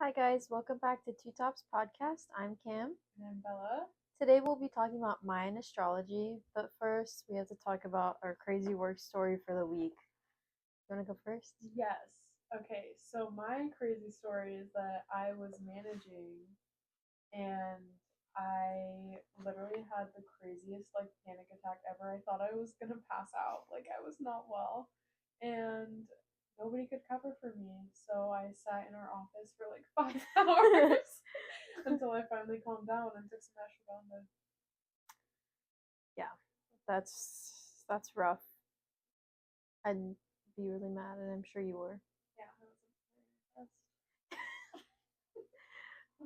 Hi guys, welcome back to TwoTops podcast. I'm Cam. And I'm Bella. Today we'll be talking about Mayan astrology, but first we have to talk about our crazy work story for the week. You want to go first? Yes. Okay, so my crazy story is that I was managing and I literally had the craziest panic attack ever. I thought I was gonna pass out. Like I was not well. And nobody could cover for me. So I sat in our office for like 5 hours until I finally calmed down and took some ashwagandha. Yeah, that's rough. I'd be really mad, and I'm sure you were. Yeah, I was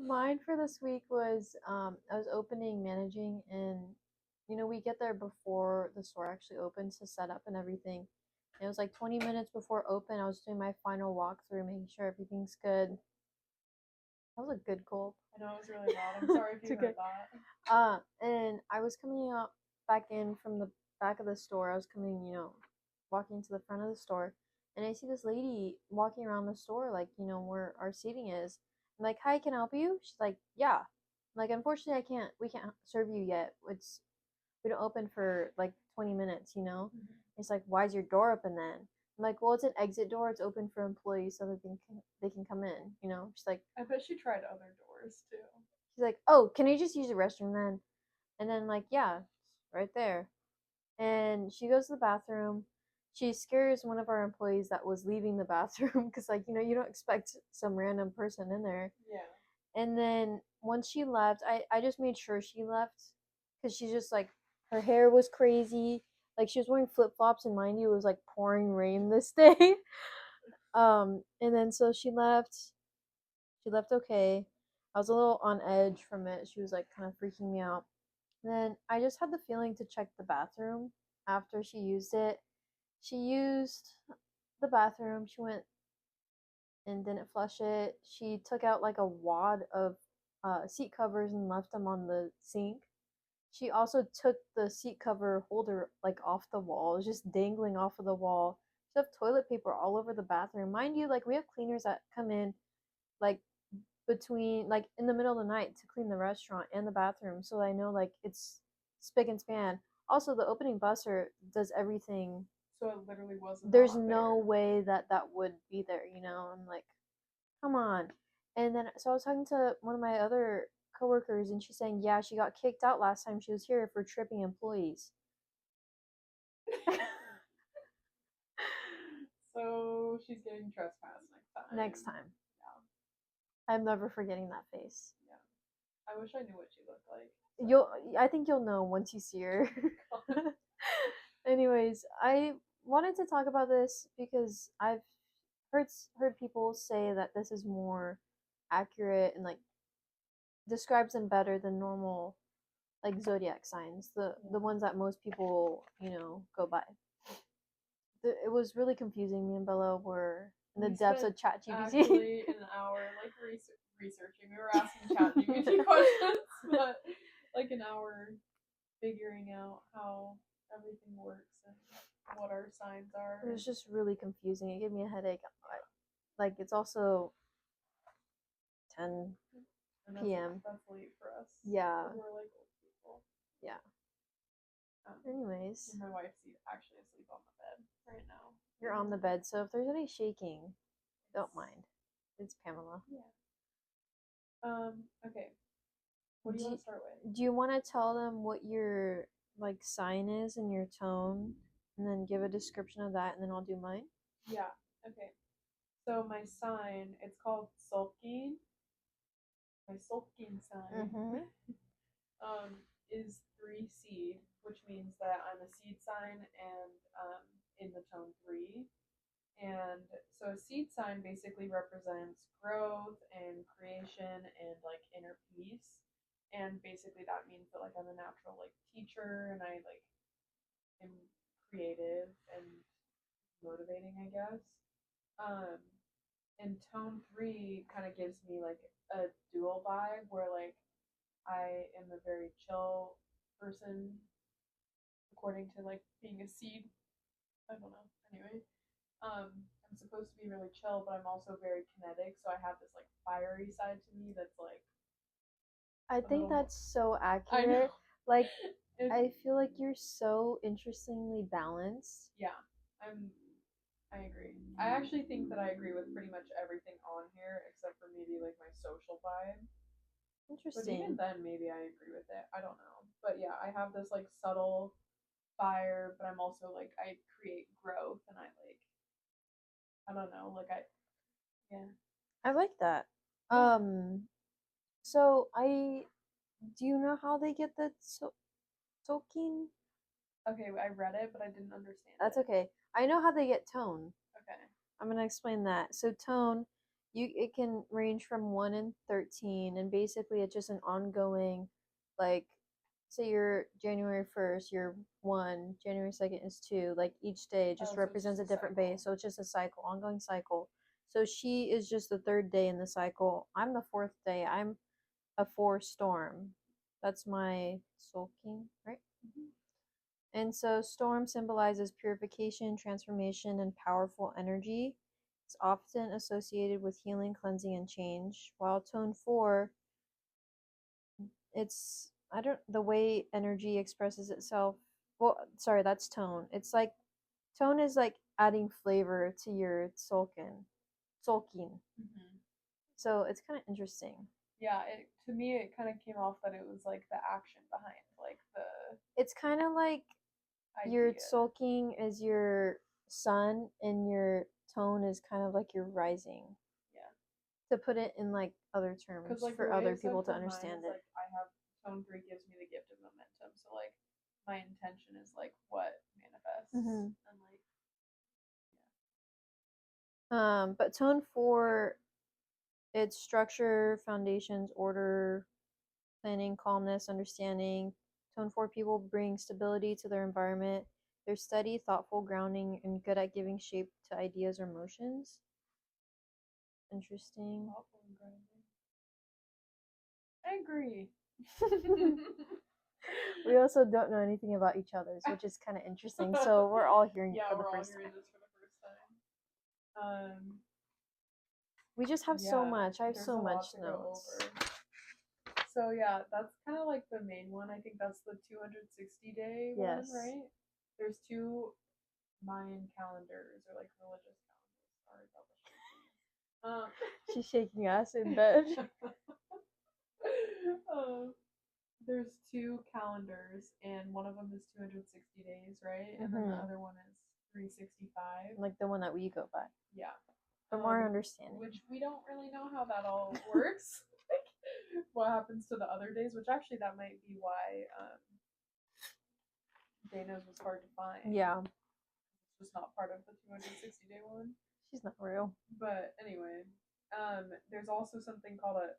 Mine for this week was I was opening managing, and we get there before the store actually opens to set up and everything. It was like 20 minutes before open. I was doing my final walkthrough, making sure everything's good. That was a good gulp. I know it was really loud. I'm sorry if you heard that. And I was coming up back in from the back of the store. I was coming, walking to the front of the store, and I see this lady walking around the store, like, where our seating is. I'm like, "Hi, can I help you?" She's like, "Yeah." I'm like, "Unfortunately, we can't serve you yet. We don't open for like 20 minutes." Mm-hmm. It's like, "Why is your door open then?" I'm like, "Well, it's an exit door. It's open for employees so that they can come in." She's like, I bet she tried other doors too. "Oh, can I just use the restroom then?" And then like, yeah, right there. And she goes to the bathroom. She scares one of our employees that was leaving the bathroom because like, you don't expect some random person in there. Yeah. And then once she left, I just made sure she left because she's just like, her hair was crazy. Like she was wearing flip flops, and mind you, it was like pouring rain this day. And then so she left. She left okay. I was a little on edge from it. She was like kind of freaking me out. Then I just had the feeling to check the bathroom after she used it. She used the bathroom. She went and didn't flush it. She took out like a wad of seat covers and left them on the sink. She also took the seat cover holder like off the wall. It was just dangling off of the wall. She left toilet paper all over the bathroom. Mind you, like we have cleaners that come in like between like in the middle of the night to clean the restaurant and the bathroom, so I know like it's spick and span. Also, the opening busser does everything. So it literally wasn't. There's no way that that would be there. I'm like, come on. And then so I was talking to one of my other coworkers, and she's saying, yeah, she got kicked out last time she was here for tripping employees. So she's getting trespassed next time. Next time. Yeah. I'm never forgetting that face. Yeah. I wish I knew what she looked like. I think you'll know once you see her. Anyways, I wanted to talk about this because I've heard people say that this is more accurate and like describes them better than normal like zodiac signs, the ones that most people go by. It was really confusing. Me and Bella were in the depths of ChatGPT. Actually, an hour researching. We were asking ChatGPT questions, but like an hour figuring out how everything works and what our signs are. It was just really confusing. It gave me a headache. Like it's also 10 p.m. That's late for us. Yeah. We're like old people. Yeah. Anyways, my wife's actually asleep on the bed right now. You're on the bed, so if there's any shaking, don't mind. It's Pamela. Yeah. Okay. What do you want to start with? Do you want to tell them what your like sign is and your tone, and then give a description of that, and then I'll do mine? Yeah. Okay. So my sign, it's called sulking. My sulking sign is 3 seed, which means that I'm a seed sign and in the tone 3. And so a seed sign basically represents growth and creation and like inner peace. And basically that means that like I'm a natural like teacher and I like am creative and motivating, I guess. Um and tone 3 kind of gives me like a dual vibe where like I am a very chill person according to like being a seed. I don't know. Anyway, I'm supposed to be really chill, but I'm also very kinetic, so I have this like fiery side to me that's like I a think little more. that's so I know. accurate. Like, It, I feel like you're so interestingly balanced. yeah, I'm. I agree. I actually think that I agree with pretty much everything on here except for maybe like my social vibe. But even Interesting. then, maybe I agree with it. I don't know. But yeah, I have this like subtle fire, but I'm also like I create growth and I don't know, like I yeah. I like that. Yeah. So I do you know how they get the soaking? Okay, I read it, but I didn't understand That's it. okay. I know how they get tone. Okay. I'm gonna explain that. So tone, it can range from 1 and 13, and basically it's just an ongoing, like, say you're January 1st, you're 1, January 2nd is 2. Like each day just Oh, so it's represents just a a different base, cycle. so it's just a cycle, ongoing cycle. So she is just the third day in the cycle. I'm the fourth day. I'm a 4 storm. That's my sulking, right? Mm-hmm. And so storm symbolizes purification, transformation, and powerful energy. It's often associated with healing, cleansing, and change. While tone 4, it's I don't the way energy expresses itself. Well, sorry, that's tone. It's like tone is like adding flavor to your sulking. Mm-hmm. So it's kind of interesting. Yeah, it to me it kind of came off that it was like the action behind like the It's kind of like your idea. sulking is your sun and your tone is kind of like your rising, Yeah. to put it in like other Because terms like the for way other it said people to for mine understand is it. like I have tone three gives me the gift of momentum. So like my intention is like what manifests Hmm. and like But tone 4, it's structure, foundations, order, planning, calmness, understanding. Tone 4 people bring stability to their environment. They're steady, thoughtful, grounding, and good at giving shape to ideas or emotions. Interesting. thoughtful and grounding. I agree. We also don't know anything about each other's, which is kind of interesting. So we're all hearing it Yeah, for the we're all first hearing time. this for the first time. We just have so Yeah, much. I have there's a so lot much to go notes. over. So yeah, that's kind of like the main one. I think that's the 260-day one, Yes. right? There's two Mayan calendars or like religious calendars. Sorry about the shaking. She's shaking us in bed. uh, there's two calendars, and one of them is 260 days, right? And then the Hmm. other one is 365. Like the one that we go by. Yeah. From our understanding. Which we don't really know how that all works. Like, what happens to the other days? Which actually, that might be why Dana's was hard to find. Yeah. It's just not part of the 260-day one. She's not real. But anyway, there's also something called a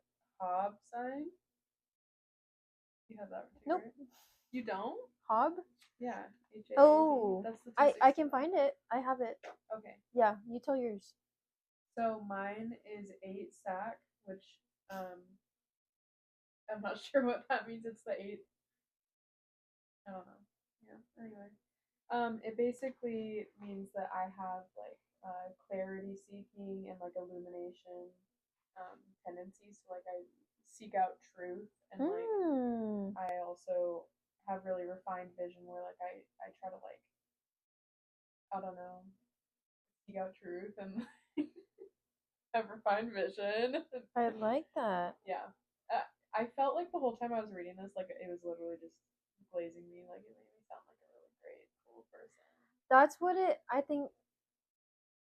Hob sign. You have that one too, Nope. right? You don't? Hob? Yeah, HAAB. Oh. That's the I 260. can find it. I have it. Okay. Yeah, you tell yours. So mine is 8 sack, which um I'm not sure what that means. It's the eighth. I don't know. Yeah. Anyway, it basically means that I have like clarity seeking and like illumination tendencies. So like I seek out truth and like Hmm. I also have really refined vision where like I try to like I don't know seek out truth and have refined vision. I like that. Yeah. I felt like the whole time I was reading this, like it was literally just glazing me. Like it made me sound like a really great, cool person. That's what I think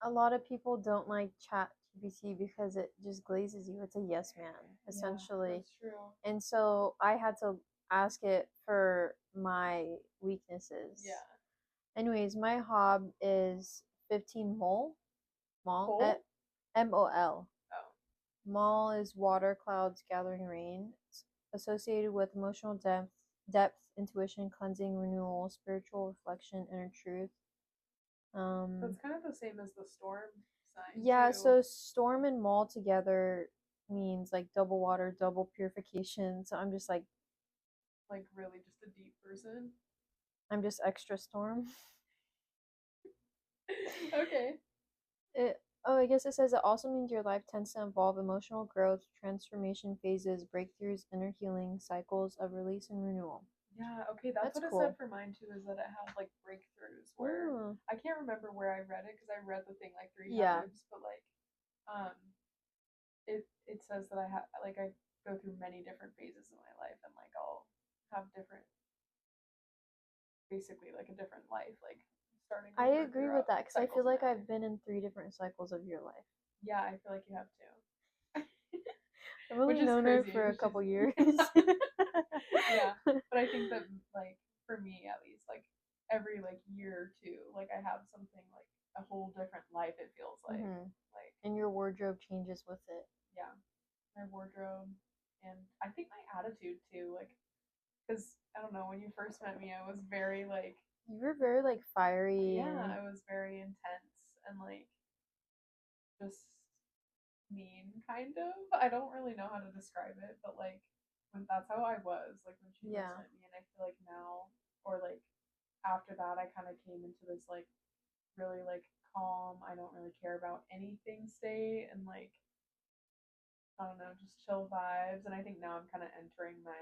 a lot of people don't like chat GPT because it just glazes you. It's a yes man, Yeah, essentially. that's true. And so I had to ask it for my weaknesses. Yeah. Anyways, my hob is 15 mole. Mol. Cool? MOL. Oh. Mol is water clouds gathering rain. It's associated with emotional depth, intuition, cleansing, renewal, spiritual reflection, inner truth. That's Um, kind of the same as the storm sign, yeah, too. so storm and mall together means like double water, double purification. So I'm just like, Like, really just a deep person. I'm just extra storm. Okay. I guess it says it also means your life tends to involve emotional growth, transformation phases, breakthroughs, inner healing, cycles of release and renewal. Yeah, okay, that's That's what it cool. said for mine too, is that it had like breakthroughs where Mm. I can't remember where I read it because I read the thing like three Yeah. times, but like um it says that I go through many different phases in my life and like I'll have different basically like a different life, like starting I over agree with throughout that because I feel cycles of like my I've life. been in 3 different cycles of your life. Yeah, I feel like you have too. I've Which only is known her crazy, for a which is couple years. yeah. But I think that like for me at least, like every like year or two, like I have something like a whole different life it feels like. Hmm. Like And your wardrobe changes with it. yeah, my wardrobe and I think my attitude too, like because I don't know, when you first met me I was very like You were very like fiery yeah, and I was very intense and like just mean kind of. I don't really know how to describe it, but like when that's how I was, like when she first yeah. met me and I feel like now or like after that I kind of came into this like really like calm, I don't really care about anything state and like I don't know, just chill vibes and I think now I'm kind of entering my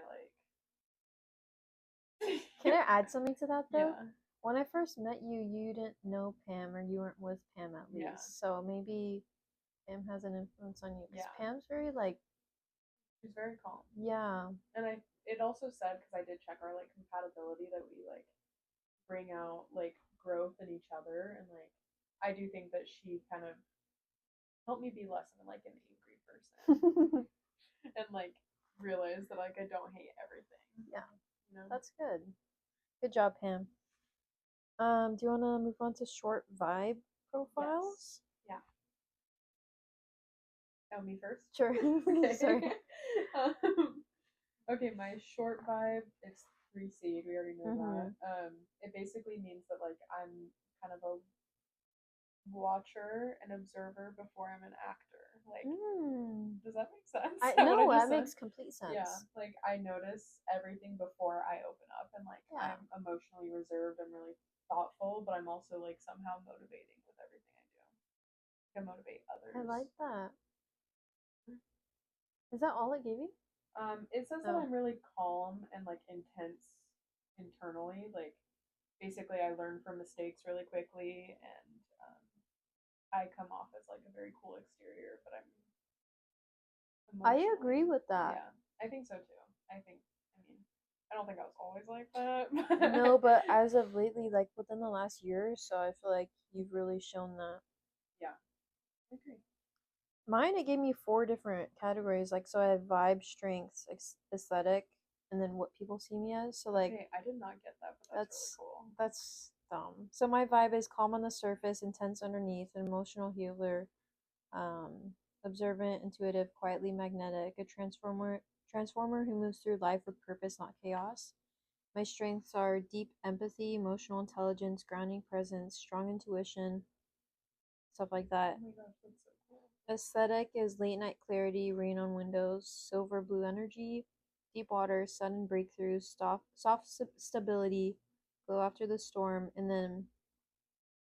Can like I add something to that though? yeah. When I first met you, you didn't know Pam or you weren't with Pam at Yeah. least. So maybe Pam has an influence on you because Yeah. Pam's very like, She's very calm. yeah. And I it also said because I did check our like compatibility that we like bring out like growth in each other and like I do think that she kind of helped me be less of like an angry person and like realize that like I don't hate everything. Yeah, You know? that's good. Good job, Pam. Do you want to move on to short vibe Yes. profiles? Yeah. Oh, me first? Sure. Okay. Sorry. um, okay, my short vibe, it's 3C, we already know that. Mm-hmm. It basically means that like I'm kind of a watcher and observer before I'm an actor. Like, Mm. does that make sense? I What I no, just that said? makes complete Yeah, sense. like I notice everything before I open up, and like Yeah, I'm emotionally reserved. I'm really thoughtful, but I'm also like somehow motivating with everything I do. I can motivate I others. like that. Is that all it gave you? It says that Oh. I'm really calm and like intense internally. Like basically, I learn from mistakes really quickly, and I come off as like a very cool exterior, but I'm I agree emotionally, with that. yeah, I think so too. I think, I mean, I don't think I was always like that. No, but as of lately, like within the last year or so, I feel like you've really shown that. Yeah, I agree. Mine, it gave me 4 different categories. Like, so I have vibe, strengths, aesthetic, and then what people see me as. So, like, Okay, I did not get that, but that's really that's cool. that's dumb. So my vibe is calm on the surface, intense underneath, an emotional healer, um, observant, intuitive, quietly magnetic, a transformer who moves through life with purpose, not chaos. My strengths are deep empathy, emotional intelligence, grounding presence, strong intuition, stuff like that. Oh my gosh, that's so cool. Aesthetic is late night clarity, rain on windows, silver blue energy, deep water, sudden breakthroughs, soft stability, glow after the storm, and then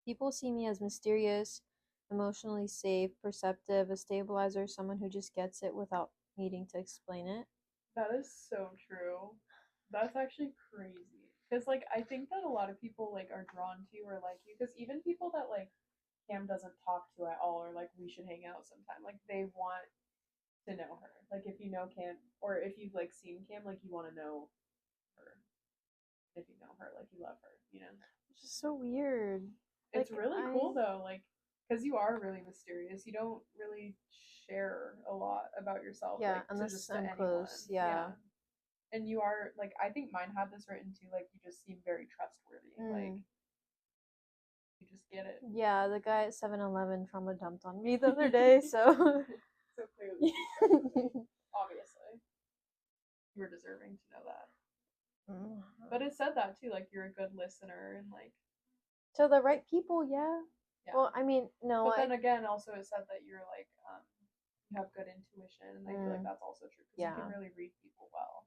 people see me as mysterious, emotionally safe, perceptive, a stabilizer, someone who just gets it without needing to explain it. That is so true. That's actually crazy. Because, like, I think that a lot of people, like, are drawn to you or like you. Because even people that, like, Cam doesn't talk to at all or, like, we should hang out sometime, like, they want to know her. Like, if you know Cam, or if you've, like, seen Cam, like, you want to know her. If you know her, like, you love her, you know? It's just so weird. It's Like, really I. cool though, like because you are really mysterious. You don't really share a lot about yourself, Yeah, like to unless just to I'm anyone. close. Yeah. Yeah, and you are like I think mine had this written too. Like you just seem very trustworthy. Like Mm. you just get it. Yeah, the guy at 7-Eleven trauma dumped on me the other day, so. So clearly you trustworthy. Obviously, you were deserving to know that. But it said that too. Like you're a good listener and like To the right people, yeah. yeah. Well, I mean, no, But then again, also it said that you're like you have good intuition, and I feel like that's also true because you yeah. can really read people well.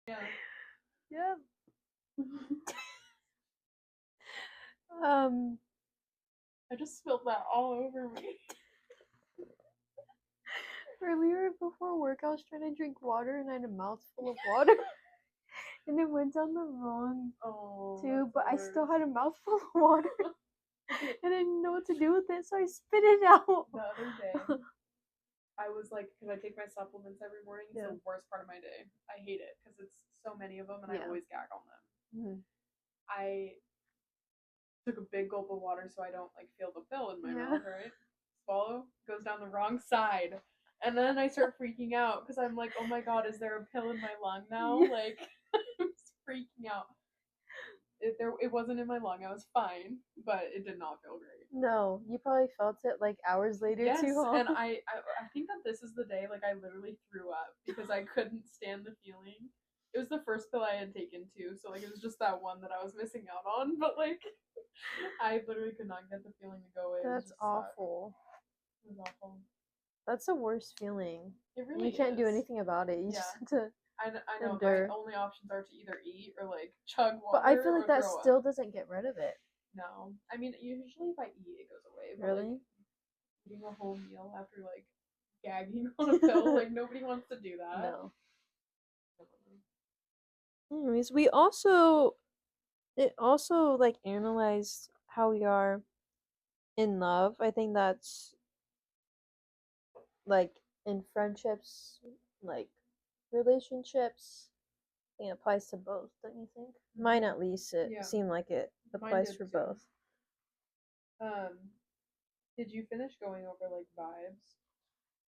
Yeah. Yeah. I just spilled that all over me. Earlier before work, I was trying to drink water and I had a mouthful of water. And it went down the wrong tube, but I still had a mouthful of water. Okay. And I didn't know what to do with it, so I spit it out. The other day, I was like, because I take my supplements every morning. It's the worst part of my day. I hate it because it's so many of them, and I always gag on them. Mm-hmm. I took a big gulp of water so I don't like feel the pill in my mouth, right? Swallow, goes down the wrong side. And then I start freaking out because I'm like, oh my god, is there a pill in my lung now? Like, I'm freaking out. It wasn't in my lung. I was fine, but it did not feel great. No, you probably felt it like hours later Yes, too, huh? and I think that this is the day like I literally threw up because I couldn't stand the feeling. It was the first pill I had taken too, so like it was just that one that I was missing out on. But like, I literally could not get the feeling to go away. That's awful. It was awful. That's the worst feeling. It really You can't do is. anything about it. You just have to. I know. endure. My only options are to either eat or like chug water. But I feel like or that throw still up. doesn't get rid of it. No, I mean usually if I eat, it goes away. But, Really? like, eating a whole meal after like gagging on a pill, like nobody wants to do that. No. Anyways, it also like analyzed how we are in love. I think that's like in friendships, like relationships. I think it applies to both, don't you think? Mine at least, it seemed like it applies for both. Did you finish going over like vibes?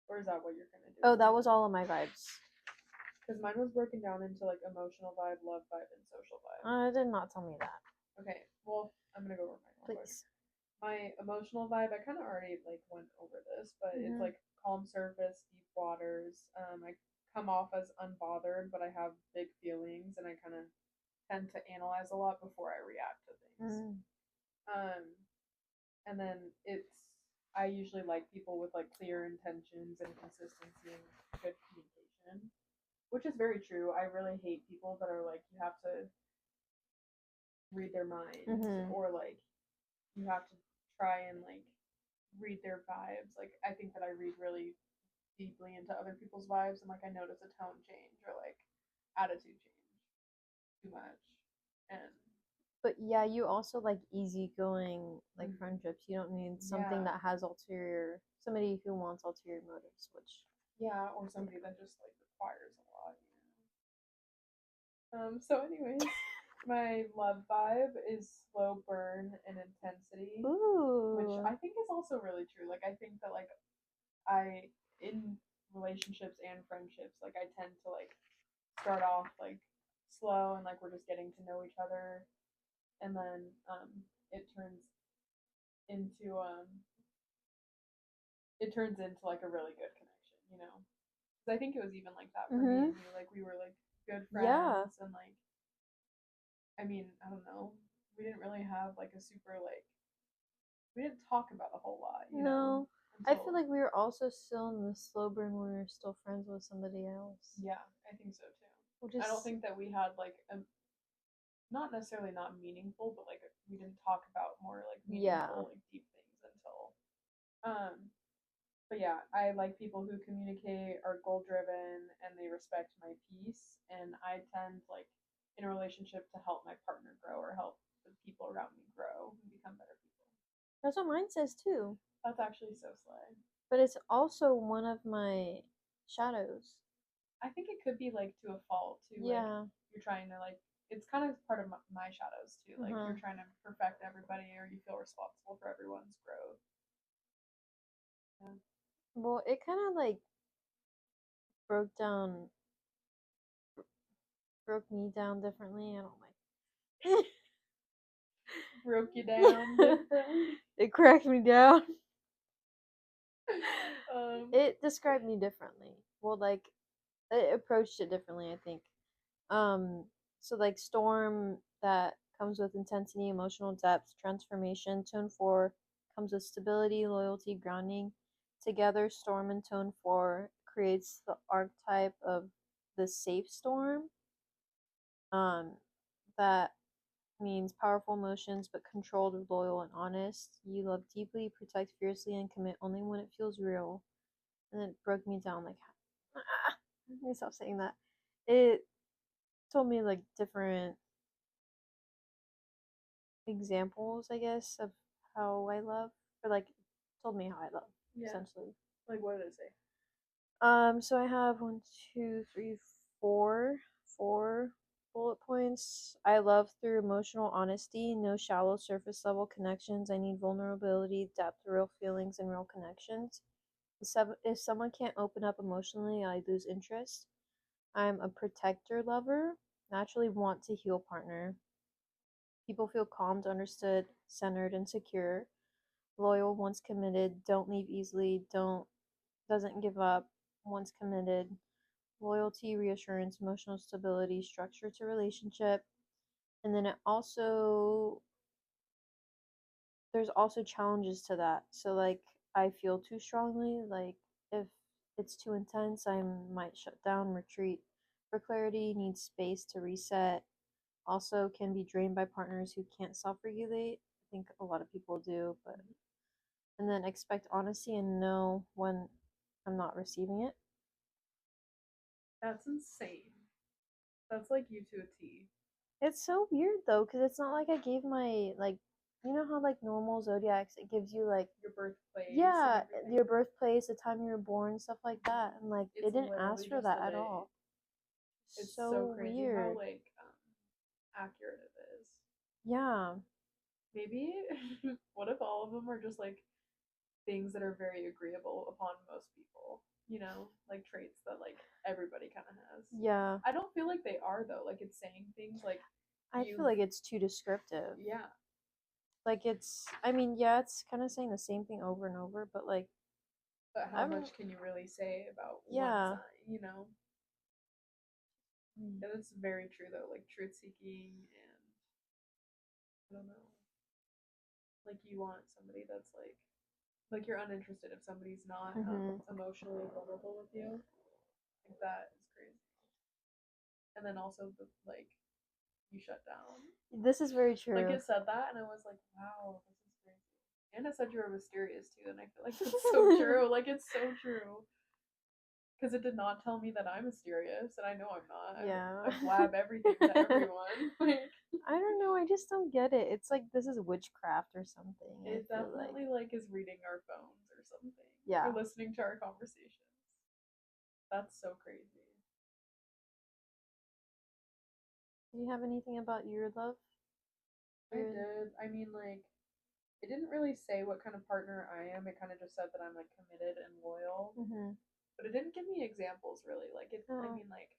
Or is that what you're gonna do? Oh, that was all of my vibes. Because mine was broken down into like emotional vibe, love vibe, and social vibe. Did not tell me that. Okay, well, I'm gonna go over mine. Please. My emotional vibe, I kind of already like went over this, but it's like calm surface, deep waters. I come off as unbothered, but I have big feelings, and I kind of tend to analyze a lot before I react to things. And then I usually like people with like clear intentions and consistency and good communication, which is very true. I really hate people that are like you have to read their mind or like you have to try and like read their vibes. Like I think that I read really deeply into other people's vibes and like I notice a tone change or like attitude change too much. And but yeah, you also like easygoing like friendships. You don't need something that has somebody who wants ulterior motives, which or somebody that just like requires a lot. So anyways, my love vibe is slow burn and intensity. Ooh. Which I think is also really true. Like I think that like I in relationships and friendships, like I tend to like start off like slow and like we're just getting to know each other and then it turns into like a really good connection, you know. Because I think it was even like that for me and you. Like we were like good friends and like I mean, I don't know. We didn't really have like a super like we didn't talk about a whole lot, you know. I feel like we were also still in the slow burn when we were still friends with somebody else. Yeah, I think so too. I don't think that we had like not necessarily not meaningful, but like we didn't talk about more like meaningful, like deep things until. But yeah, I like people who communicate, are goal driven, and they respect my peace. And I tend like in a relationship to help my partner grow or help the people around me grow and become better people. That's what mine says too. That's actually so slay. But it's also one of my shadows. I think it could be like to a fault too. Yeah. Like you're trying to like it's kind of part of my shadows too. Like you're trying to perfect everybody or you feel responsible for everyone's growth. Yeah. Well, it kind of like broke me down differently. I don't like. Broke you down differently. It cracked me down. It described me differently. Well, like it approached it differently, I think. So like storm that comes with intensity, emotional depth, transformation. Tone 4 comes with stability, loyalty, grounding. Together, storm and tone 4 creates the archetype of the safe storm. That means powerful emotions but controlled, loyal, and honest. You love deeply, protect fiercely, and commit only when it feels real. And then it broke me down like, let me stop saying that. It told me like different examples, I guess, of how I love, or like told me how I love, Yeah. essentially. Like, what did it say? So I have one, two, three, four bullet points. I love through emotional honesty, no shallow surface level connections. I need vulnerability, depth, real feelings, and real connections. If someone can't open up emotionally, I lose interest. I'm a protector lover, naturally want to heal partner. People feel calmed, understood, centered, and secure. Loyal, once committed, don't leave easily, doesn't give up, once committed. Loyalty, reassurance, emotional stability, structure to relationship. And then there's also challenges to that. So like I feel too strongly, like if it's too intense, I might shut down, retreat for clarity, need space to reset. Also can be drained by partners who can't self-regulate. I think a lot of people do, but and then expect honesty and know when I'm not receiving it. That's insane. That's like you to a T. It's so weird though, because it's not like I gave my like, you know how like normal zodiacs it gives you like Your birthplace. yeah And everything. your birthplace, the time you were born, stuff like that, and like It's it didn't ask literally for just that the at day. all. It's so So crazy how weird. like accurate it is. Yeah. Maybe what if all of them are just like things that are very agreeable upon most people? You know, like traits that like everybody kind of has. Yeah. I don't feel like they are though. Like it's saying things like I feel like it's too descriptive. yeah. Like it's, I mean, yeah, it's kind of saying the same thing over and over, but like, But how much can you really say about one yeah. sign? You know, and it's very true though. Like truth seeking and I don't know. Like you want somebody that's like you're uninterested if somebody's not emotionally vulnerable with you. Like that is crazy. And then also the like you shut down. This is very Like true. it said that, and I was like, wow, this is crazy. And it said you were mysterious too, and I feel like that's so true. Like it's so true. Because it did not tell me that I'm mysterious, and I know I'm not. Yeah. I blab everything to everyone. Like I don't know. I just don't get it. It's like this is witchcraft or something. I it feel like. definitely like is reading our phones or something. Yeah. Or listening to our conversations. That's so crazy. Do you have anything about your love? I did. I mean, like, it didn't really say what kind of partner I am. It kind of just said that I'm like committed and loyal. Mm-hmm. But it didn't give me examples really. Like, it. I Oh. mean, like,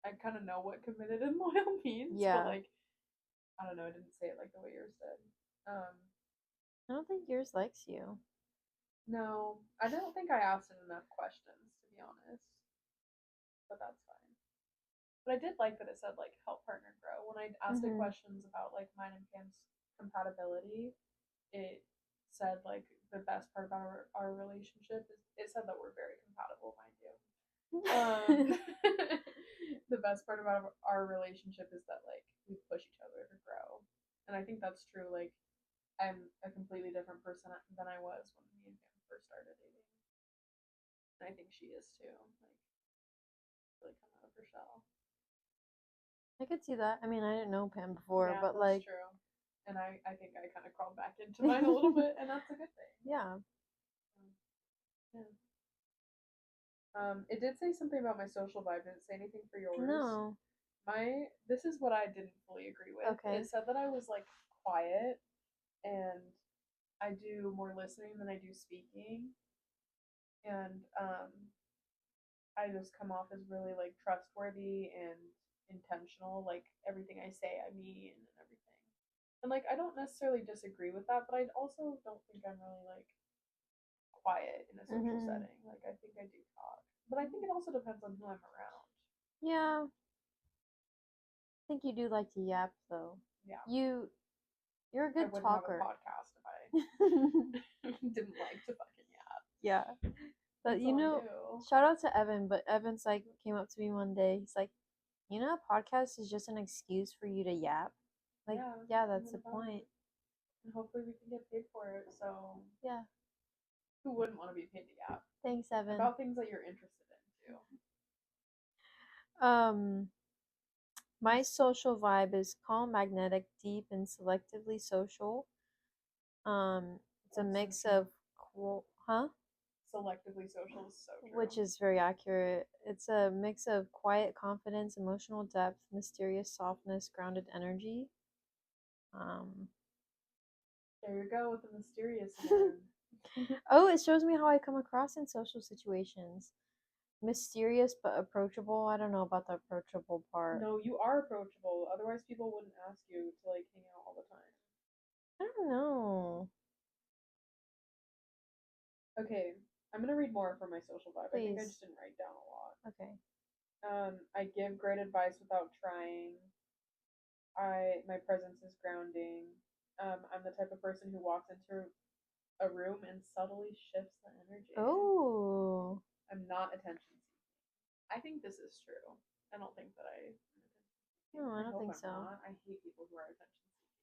I kind of know what committed and loyal means. Yeah. But like, I don't know. It didn't say it like the way yours said. I don't think yours likes you. No, I don't think I asked it enough questions to be honest. But that's fine. But I did like that it said like help partner grow. When I asked it questions about like mine and Pam's compatibility, it said like the best part about our relationship is it said that we're very compatible, mind you. The best part about our relationship is that like we push each other to grow, and I think that's true. Like I'm a completely different person than I was when me and Pam first started dating, and I think she is too. Like really come out of her shell. I could see that. I mean, I didn't know Pam before, Yeah, but that's like, true. And I think I kind of crawled back into mine a little bit, and that's a good thing. yeah. Yeah. It did say something about my social vibe. Did it say anything for yours? No. This is what I didn't fully agree with. Okay. It said that I was like quiet and I do more listening than I do speaking. And I just come off as really like trustworthy and intentional. Like everything I say I mean and everything. And like I don't necessarily disagree with that, but I also don't think I'm really like quiet in a social setting. Like I think I do talk. But I think it also depends on who I'm around. Yeah. I think you do like to yap though. Yeah. You're a I good wouldn't talker. have a podcast if I didn't like to fucking yap. Yeah. But That's you all I know, do. shout out to Evan, but Evan's like came up to me one day. He's like, "You know, a podcast is just an excuse for you to yap." Like, yeah, that's the even about point. it. And hopefully we can get paid for it. So Yeah. who wouldn't want to be paid to yap Thanks, Evan. about things that you're interested in too? My social vibe is calm, magnetic, deep, and selectively social. It's a That's so mix true. of huh? Selectively social is so true. Which is very accurate. It's a mix of quiet confidence, emotional depth, mysterious softness, grounded energy. Um, There you go with the mysterious again. oh, it shows me how I come across in social situations. Mysterious but approachable. I don't know about the approachable part. No, you are approachable. Otherwise, people wouldn't ask you to like hang out all the time. I don't know. Okay, I'm gonna read more from my social vibe. I think I Please. just didn't write down a lot. Okay. I give great advice without trying. My presence is grounding. I'm the type of person who walks into a room and subtly shifts the energy. Oh. I'm not attention seeking. I think this is true. I don't think that No, I don't hope think I'm so. not. I hate people who are attention seeking.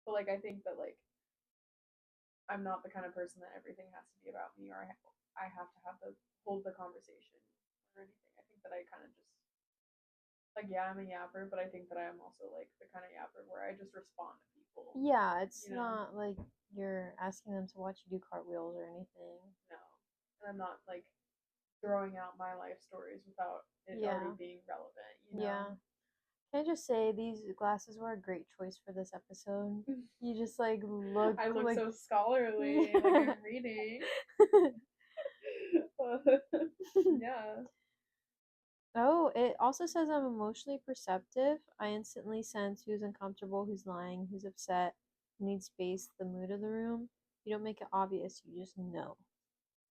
But like I think that like I'm not the kind of person that everything has to be about me or I have to have the hold the conversation or anything. I think that I kind of just like yeah, I'm a yapper, but I think that I am also like the kind of yapper where I just respond to people. Yeah, it's You know? not like you're asking them to watch you do cartwheels or anything. No. And I'm not like throwing out my life stories without it Yeah. already being relevant, you know? Yeah. Can I just say these glasses were a great choice for this episode? You just like look I look like so scholarly, yeah. like I'm reading. Yeah. Oh, it also says I'm emotionally perceptive. I instantly sense who's uncomfortable, who's lying, who's upset, who needs space, the mood of the room. You don't make it obvious, you just know.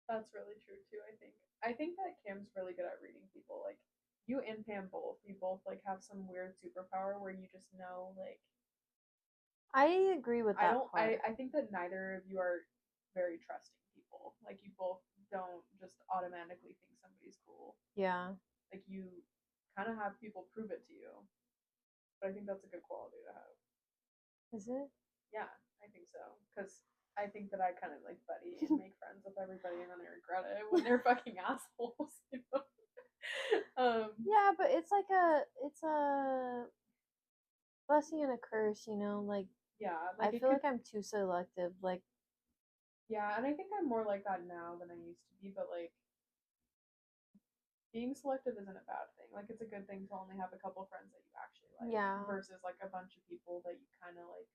That's really true too, I think. I think that Kim's really good at reading people. Like you and Pam both, you both like have some weird superpower where you just know like I agree with I that don't part. I think that neither of you are very trusting people. Like you both don't just automatically think somebody's cool. Yeah. Like you kind of have people prove it to you. But I think that's a good quality to have. Is it? Yeah, I think so. Because I think that I kind of like buddy and make friends with everybody and then I regret it when they're fucking assholes, you know? Yeah, but it's a blessing and a curse, you know? Like yeah, I like it feel could, like I'm too selective. Like yeah, and I think I'm more like that now than I used to be, but like being selective isn't a bad thing. Like it's a good thing to only have a couple friends that you actually like yeah. versus like a bunch of people that you kind of like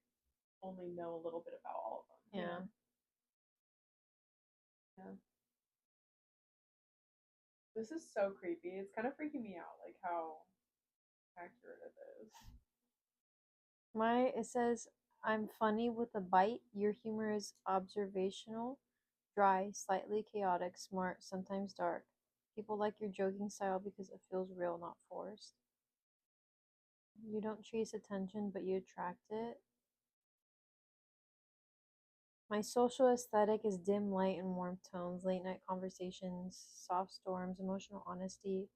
only know a little bit about all of them, you Yeah. know? Yeah. This is so creepy. It's kind of freaking me out, like how accurate it is. It says I'm funny with a bite. Your humor is observational, dry, slightly chaotic, smart, sometimes dark. People like your joking style because it feels real, not forced. You don't chase attention, but you attract it. My social aesthetic is dim light and warm tones, late night conversations, soft storms, emotional honesty,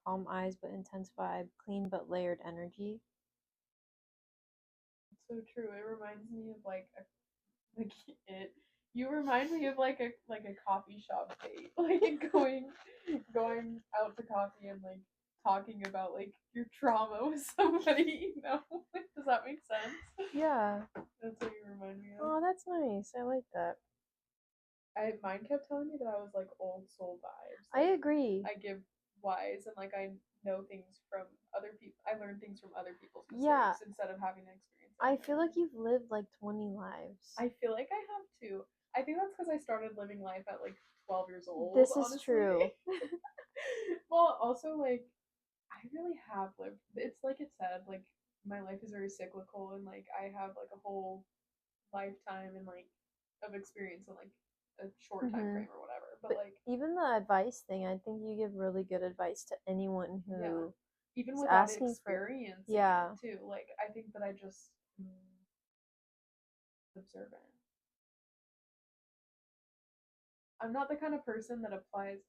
calm eyes but intense vibe, clean but layered energy. It's so true. It reminds me of like a like it. You remind me of like a coffee shop date, like going out to coffee and like talking about like your trauma with somebody. You know, does that make sense? Yeah. That's what you remind me of. Oh, that's nice. I like that. Mine kept telling me that I was like old soul vibes. I Like agree. I give wise and like I know things from other people. I learn things from other people's Yeah, mistakes instead of having to experience I it. feel like you've lived like 20 lives. I feel like I have too. I think that's because I started living life at like 12 years old, This is honestly. true. Well, also, like, I really have lived. It's like it said, like, my life is very cyclical, and like, I have like a whole lifetime and like of experience in like a short time hmm frame or whatever. But But like, even the advice thing, I think you give really good advice to anyone yeah, who even is without asking for. experiencing Yeah. it too, like, I think that I just observant. I'm not the kind of person that applies.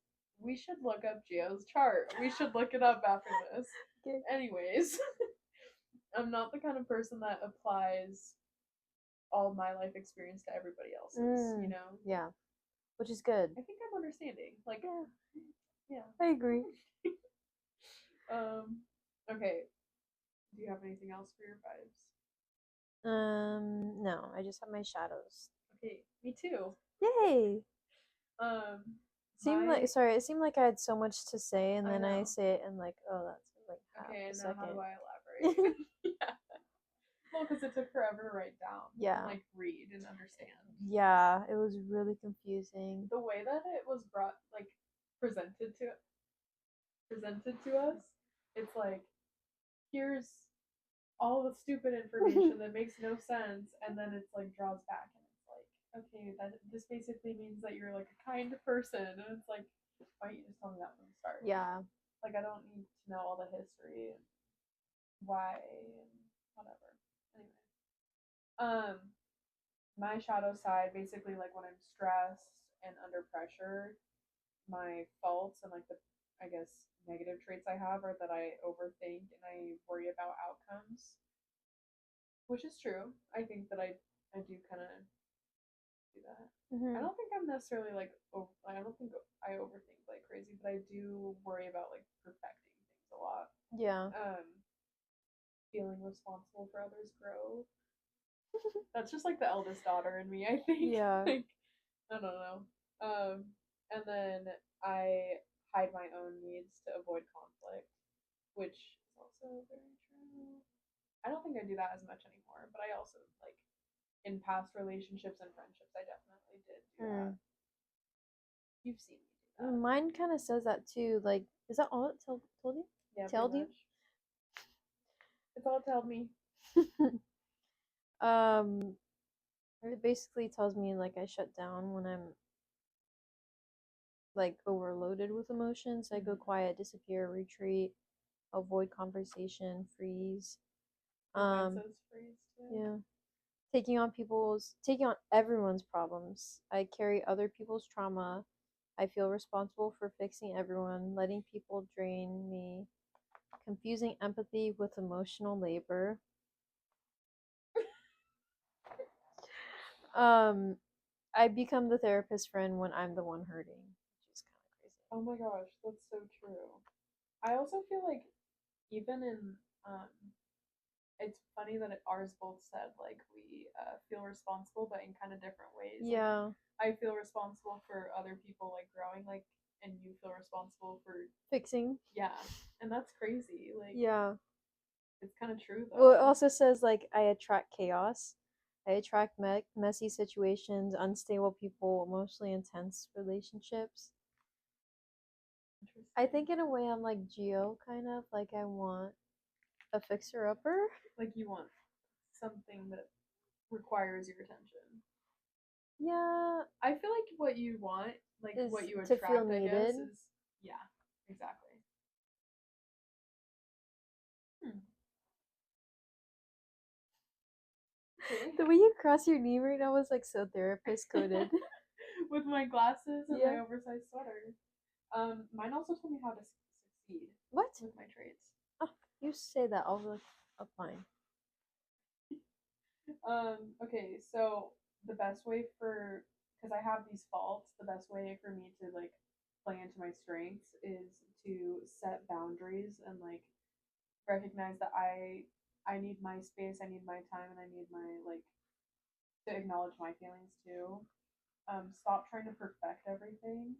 We should look up Geo's chart. We should look it up after this. Okay. Anyways, I'm not the kind of person that applies all my life experience to everybody else's, you know? Yeah, which is good. I think I'm understanding. Like, yeah. I agree. Okay. Do you have anything else for your vibes? No, I just have my shadows. Okay, me too. Yay! My It seemed like I had so much to say, and I then I know. say it in like, oh, that's like half Okay, a and now how do second. I elaborate? Yeah. Well, because it took forever to write down and Yeah. like read and understand. Yeah, it was really confusing. The way that it was brought, like presented to presented to us, it's like here's all the stupid information that makes no sense, and then it's like draws back, and it's like, okay, that this basically means that you're like a kind person, and it's like, why don't you just tell me that from the start? Yeah. Like I don't need to know all the history and why and whatever. Anyway, um, my shadow side basically like when I'm stressed and under pressure, my faults and like the I guess negative traits I have are that I overthink and I worry about outcomes, which is true. I think that I do kind of do that. I Hmm. don't think I'm necessarily like I don't think I overthink like crazy, but I do worry about like perfecting things a lot. Yeah. Feeling responsible for others' growth. That's just like the eldest daughter in me, I think. Yeah. Like I don't know. And then I hide my own needs to avoid conflict, which is also very true. I don't think I do that as much anymore, but I also like in past relationships and friendships, I definitely did do that. Mm. You've seen me do that. Mine kind of says that too. Like, is that all it told you? Yeah, pretty Told you? much. It's all told me. um, it basically tells me like I shut down when I'm like overloaded with emotions. I go quiet, disappear, retreat, avoid conversation, freeze. Oh, mine Um, says freeze too. yeah. Taking on everyone's problems. I carry other people's trauma. I feel responsible for fixing everyone, letting people drain me, confusing empathy with emotional labor. Um, I become the therapist friend when I'm the one hurting, which is kind of crazy. Oh my gosh, that's so true. I also feel like even in um it's funny that ours both said like we feel responsible but in kind of different ways. Like Yeah, I feel responsible for other people like growing like and you feel responsible for fixing. yeah. And that's crazy. Like Yeah. it's kind of true Well, it though. also says like I attract chaos. I attract messy situations, unstable people, emotionally intense relationships. I Interesting. think in a way I'm like Geo, kind of like I want a fixer upper. Like you want something that requires your attention. Yeah, I feel like what you want, like is what you to feel attract, I guess, needed. is yeah, exactly. Hmm. Okay. The way you cross your knee right now was like so therapist coded. With my glasses and Yeah. my oversized sweater. Mine also told me how to succeed What? with my traits. Oh, you say that. I'll look up mine. Okay, so the best way for because I have these faults, the best way for me to like play into my strengths is to set boundaries and like recognize that I need my space, I need my time, and I need my like to acknowledge my feelings too. Stop trying to perfect everything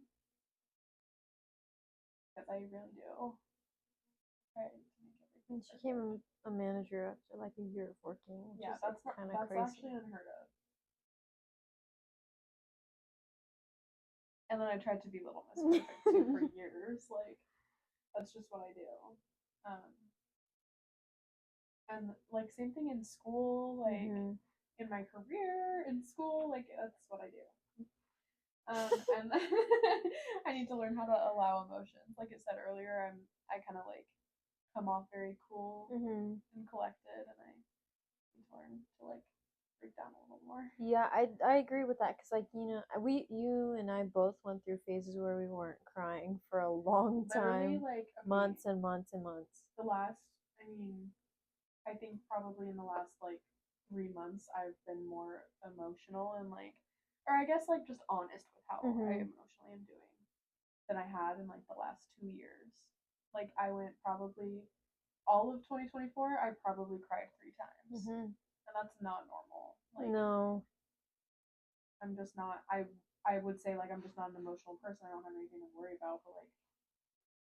because I really do. Try to make everything And she perfect. became a manager after like a year of working, which Yeah, is like kind of that's crazy. actually unheard of. And then I tried to be Little Miss Perfect too for years. Like that's just what I do. Um, and like same thing in school, like Hmm. in my career in school, like that's what I do. And I need to learn how to allow emotions. Like it said earlier, I kind of like come off very cool Hmm. and collected, and I need to learn to like break down a little more. Yeah, I agree with that because like you and I both went through phases where we weren't crying for a long Literally, time, like okay, months and months and months. the last, I mean, I think probably in the last like 3 months I've been more emotional and like, or I guess like just honest with how I Mhm. emotionally am doing than I had in like the last 2 years. Like I went probably all of 2024, I probably cried 3 times, Mhm. and that's not normal. Like No, I'm just not. I would say like I'm just not an emotional person. I don't have anything to worry about, but like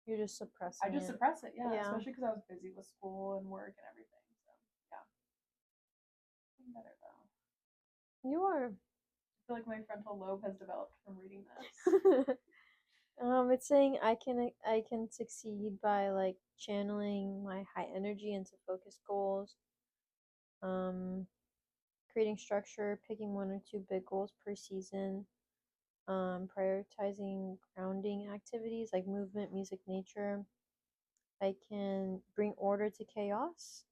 you're just I suppressing just it. suppress it. Yeah, Yeah, especially because I was busy with school and work and everything. So yeah, I'm better though. you are. I feel like my frontal lobe has developed from reading this. It's saying I can succeed by like channeling my high energy into focused goals. Um, creating structure, picking one or two big goals per season. Prioritizing grounding activities like movement, music, nature. I can bring order to chaos.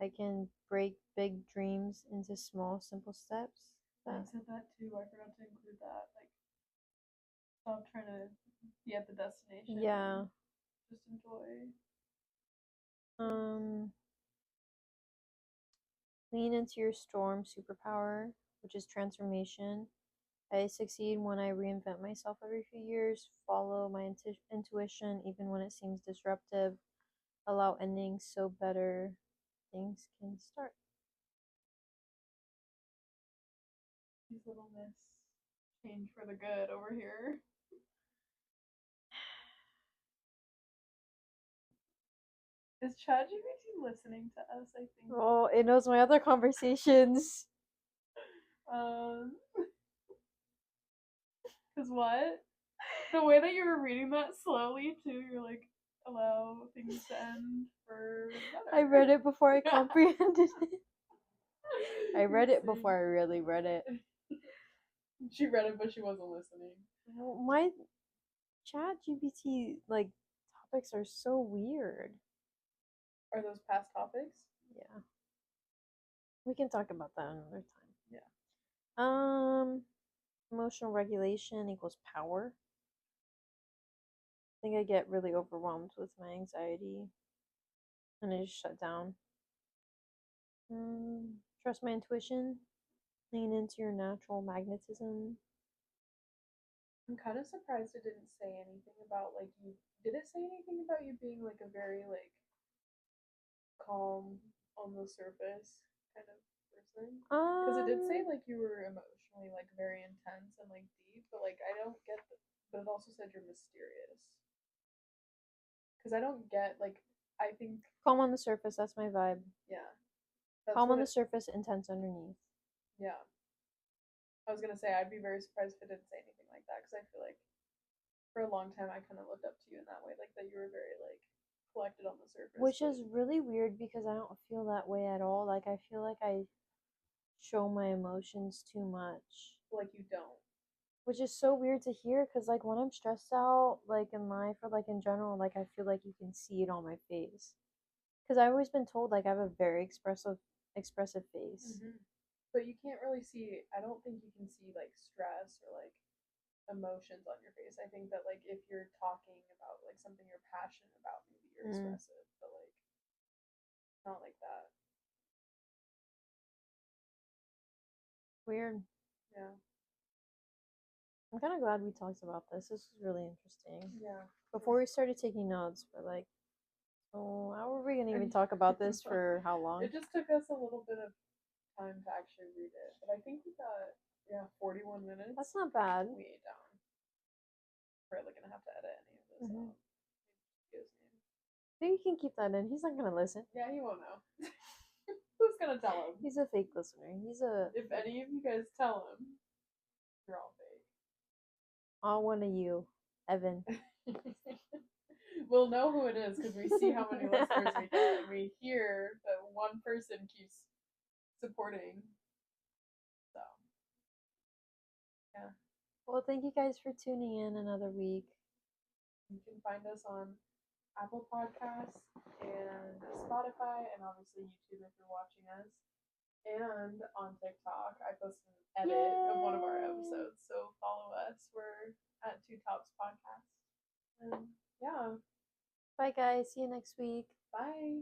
I can break big dreams into small, simple steps. I said that too. I forgot to include that. Like stop trying to be at the destination. Yeah. Just enjoy. Um, lean into your storm superpower, which is transformation. I succeed when I reinvent myself every few years, follow my intuition even when it seems disruptive, allow endings so better things can start. These little myths change for the good over here. Is ChatGPT listening to us? I think. Oh, it knows my other conversations. Um, cause what? The way that you were reading that slowly too, you're like, allow things to end for better. I read it before I comprehended it. I read it before I really read it. She read it, but she wasn't listening. My chat GPT like topics are so weird. Are those past topics? Yeah. We can talk about that another time. Yeah. Emotional regulation equals power. I think I get really overwhelmed with my anxiety and I just shut down. Trust my intuition. Lean into your natural magnetism. I'm kind of surprised it didn't say anything about like you. Did it say anything about you being like a very like calm on the surface kind of person? Because it did say Um, like you were emotionally like very intense and like deep, but like I don't get. But it also said you're mysterious. Because I don't get like I think calm on the surface. That's my vibe. yeah that's Calm what on the it surface, intense underneath. yeah I was gonna say I'd be very surprised if it didn't say anything like that because I feel like for a long time I kind of looked up to you in that way like that you were very like collected on the surface Which but is really weird because I don't feel that way at all. Like I feel like I show my emotions too much. like you don't. Which is so weird to hear because like when I'm stressed out, like in life or like in general, like I feel like you can see it on my face. Because I've always been told like I have a very expressive face. Mm-hmm. But you can't really see. I don't think you can see like stress or like emotions on your face. I think that like if you're talking about like something you're passionate about, maybe you're Mm, expressive, but like not like that. weird. Yeah. I'm kind of glad we talked about this. This was really interesting. Yeah. Before we started taking notes, we're like, oh, how are we gonna even talk about this for how long? It just took us a little bit of time to actually read it, but I think we got 41 minutes. That's not bad. We ate down. We're really gonna have to edit any of this Mm-hmm. out. His name. I think you can keep that in. He's not gonna listen. Yeah, he won't know. Who's gonna tell him? He's a fake listener. He's a If any of you guys tell him, you're all all one of you, Evan. fake. We'll know who it is because we see how many listeners we get, and we hear that one person keeps supporting. So, yeah. Well, thank you guys for tuning in another week. You can find us on Apple Podcasts and Spotify, and obviously YouTube if you're watching us. And on TikTok, I posted an edit of one of our episodes, so follow us. We're at TwoTops Podcast. And yeah, Bye, guys. See you next week. bye.